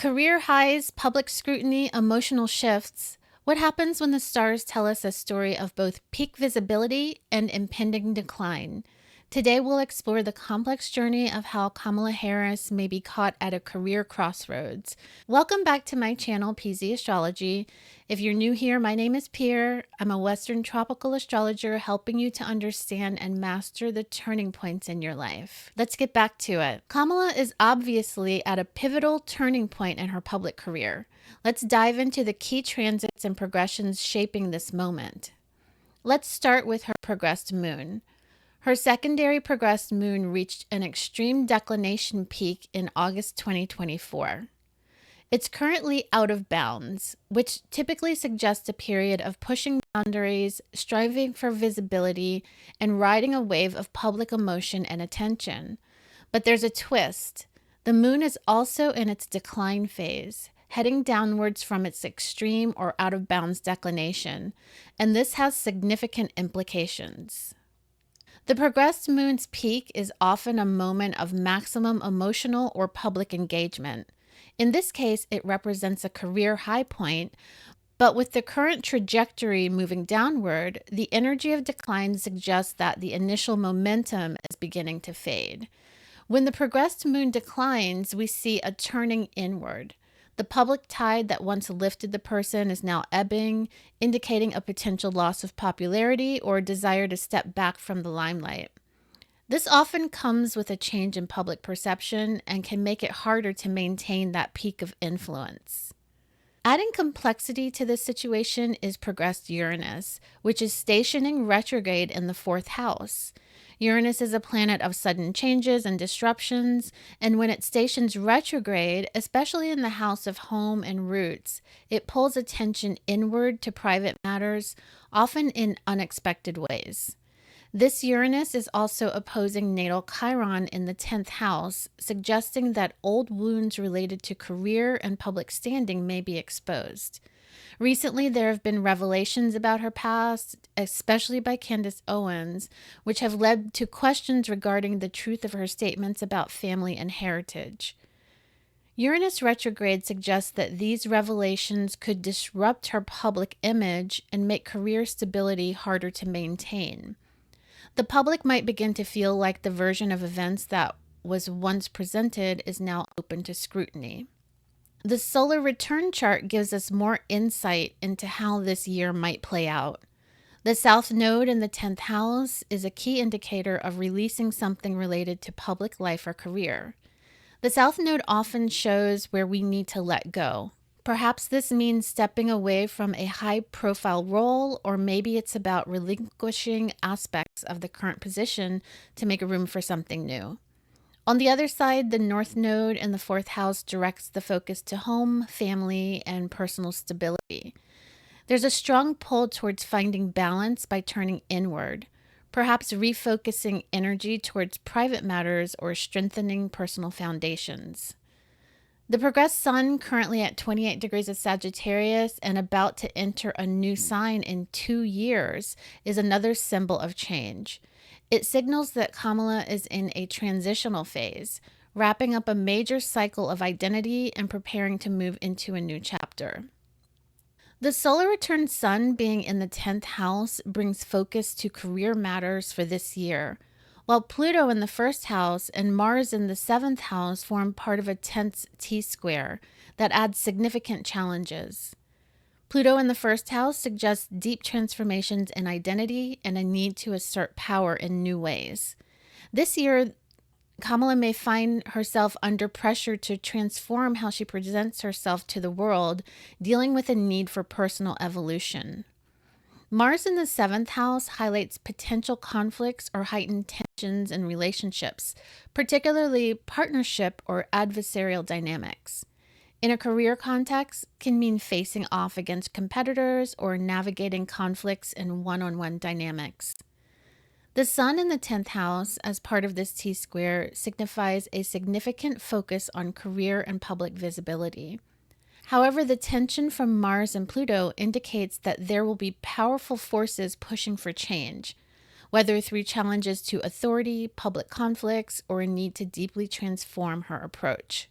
Career highs, public scrutiny, emotional shifts. What happens when the stars tell us a story of both peak visibility and impending decline? Today, we'll explore the complex journey of how Kamala Harris may be caught at a career crossroads. Welcome back to my channel, PZ Astrology. If you're new here, my name is Pierre. I'm a Western tropical astrologer helping you to understand and master the turning points in your life. Let's get back to it. Kamala is obviously at a pivotal turning point in her public career. Let's dive into the key transits and progressions shaping this moment. Let's start with her progressed moon. Her secondary progressed moon reached an extreme declination peak in August 2024. It's currently out of bounds, which typically suggests a period of pushing boundaries, striving for visibility, and riding a wave of public emotion and attention. But there's a twist. The moon is also in its decline phase, heading downwards from its extreme or out of bounds declination, and this has significant implications. The progressed moon's peak is often a moment of maximum emotional or public engagement. In this case, it represents a career high point, but with the current trajectory moving downward, the energy of decline suggests that the initial momentum is beginning to fade. When the progressed moon declines, we see a turning inward. The public tide that once lifted the person is now ebbing, indicating a potential loss of popularity or a desire to step back from the limelight. This often comes with a change in public perception and can make it harder to maintain that peak of influence. Adding complexity to this situation is progressed Uranus, which is stationing retrograde in the fourth house. Uranus is a planet of sudden changes and disruptions, and when it stations retrograde, especially in the house of home and roots, it pulls attention inward to private matters, often in unexpected ways. This Uranus is also opposing natal Chiron in the 10th house, suggesting that old wounds related to career and public standing may be exposed. Recently, there have been revelations about her past, especially by Candace Owens, which have led to questions regarding the truth of her statements about family and heritage. Uranus retrograde suggests that these revelations could disrupt her public image and make career stability harder to maintain. The public might begin to feel like the version of events that was once presented is now open to scrutiny. The solar return chart gives us more insight into how this year might play out. The South Node in the 10th house is a key indicator of releasing something related to public life or career. The South Node often shows where we need to let go. Perhaps this means stepping away from a high-profile role, or maybe it's about relinquishing aspects of the current position to make room for something new. On the other side, the North Node in the fourth house directs the focus to home, family, and personal stability. There's a strong pull towards finding balance by turning inward, perhaps refocusing energy towards private matters or strengthening personal foundations. The progressed sun, currently at 28 degrees of Sagittarius and about to enter a new sign in 2 years, is another symbol of change. It signals that Kamala is in a transitional phase, wrapping up a major cycle of identity and preparing to move into a new chapter. The solar return sun being in the 10th house brings focus to career matters for this year, while Pluto in the first house and Mars in the 7th house form part of a tense T-square that adds significant challenges. Pluto in the first house suggests deep transformations in identity and a need to assert power in new ways. This year, Kamala may find herself under pressure to transform how she presents herself to the world, dealing with a need for personal evolution. Mars in the 7th house highlights potential conflicts or heightened tensions in relationships, particularly partnership or adversarial dynamics. In a career context, can mean facing off against competitors or navigating conflicts in one-on-one dynamics. The sun in the 10th house, as part of this T-square, signifies a significant focus on career and public visibility. However, the tension from Mars and Pluto indicates that there will be powerful forces pushing for change, whether through challenges to authority, public conflicts, or a need to deeply transform her approach.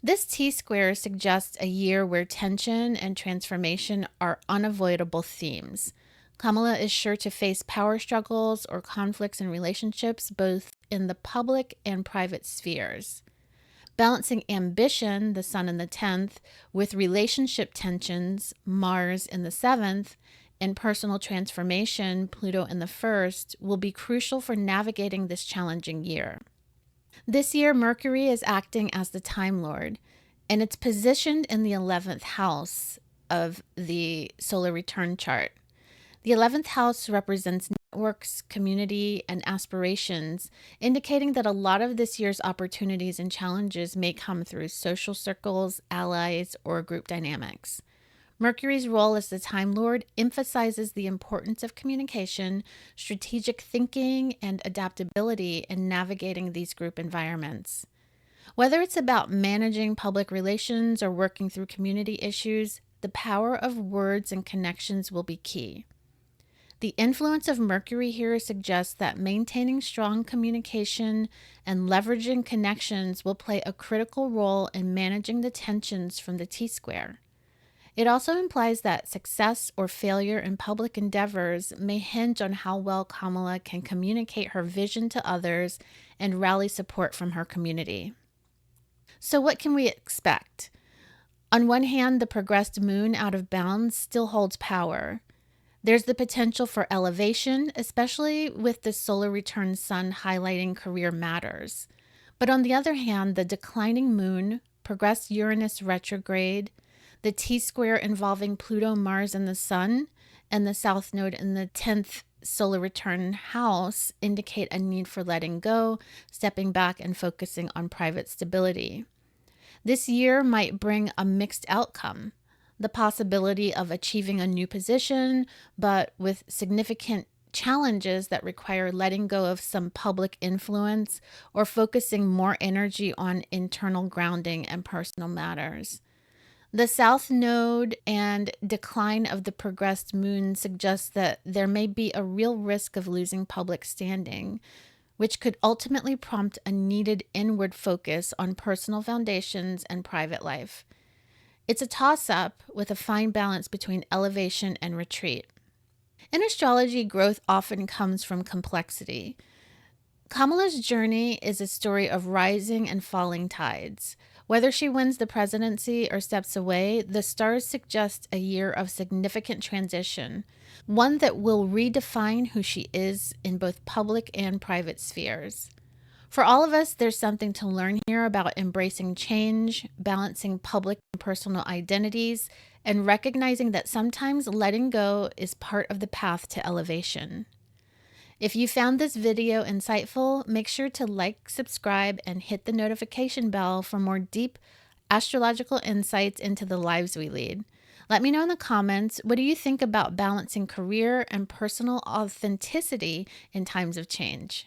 This T-square suggests a year where tension and transformation are unavoidable themes. Kamala is sure to face power struggles or conflicts in relationships, both in the public and private spheres. Balancing ambition, the sun in the 10th, with relationship tensions, Mars in the 7th, and personal transformation, Pluto in the 1st, will be crucial for navigating this challenging year. This year, Mercury is acting as the Time Lord, and it's positioned in the 11th house of the solar return chart. The 11th house represents networks, community, and aspirations, indicating that a lot of this year's opportunities and challenges may come through social circles, allies, or group dynamics. Mercury's role as the Time Lord emphasizes the importance of communication, strategic thinking, and adaptability in navigating these group environments. Whether it's about managing public relations or working through community issues, the power of words and connections will be key. The influence of Mercury here suggests that maintaining strong communication and leveraging connections will play a critical role in managing the tensions from the T-square. It also implies that success or failure in public endeavors may hinge on how well Kamala can communicate her vision to others and rally support from her community. So what can we expect? On one hand, the progressed moon out of bounds still holds power. There's the potential for elevation, especially with the solar return sun highlighting career matters. But on the other hand, the declining moon, progressed Uranus retrograde, the T-square involving Pluto, Mars, and the sun, and the south node in the 10th solar return house indicate a need for letting go, stepping back, and focusing on private stability. This year might bring a mixed outcome. The possibility of achieving a new position, but with significant challenges that require letting go of some public influence or focusing more energy on internal grounding and personal matters. The south node and decline of the progressed moon suggests that there may be a real risk of losing public standing, which could ultimately prompt a needed inward focus on personal foundations and private life. It's a toss-up with a fine balance between elevation and retreat. In astrology, growth often comes from complexity. Kamala's journey is a story of rising and falling tides. Whether she wins the presidency or steps away, the stars suggest a year of significant transition, one that will redefine who she is in both public and private spheres. For all of us, there's something to learn here about embracing change, balancing public and personal identities, and recognizing that sometimes letting go is part of the path to elevation. If you found this video insightful, make sure to like, subscribe, and hit the notification bell for more deep astrological insights into the lives we lead. Let me know in the comments, what do you think about balancing career and personal authenticity in times of change?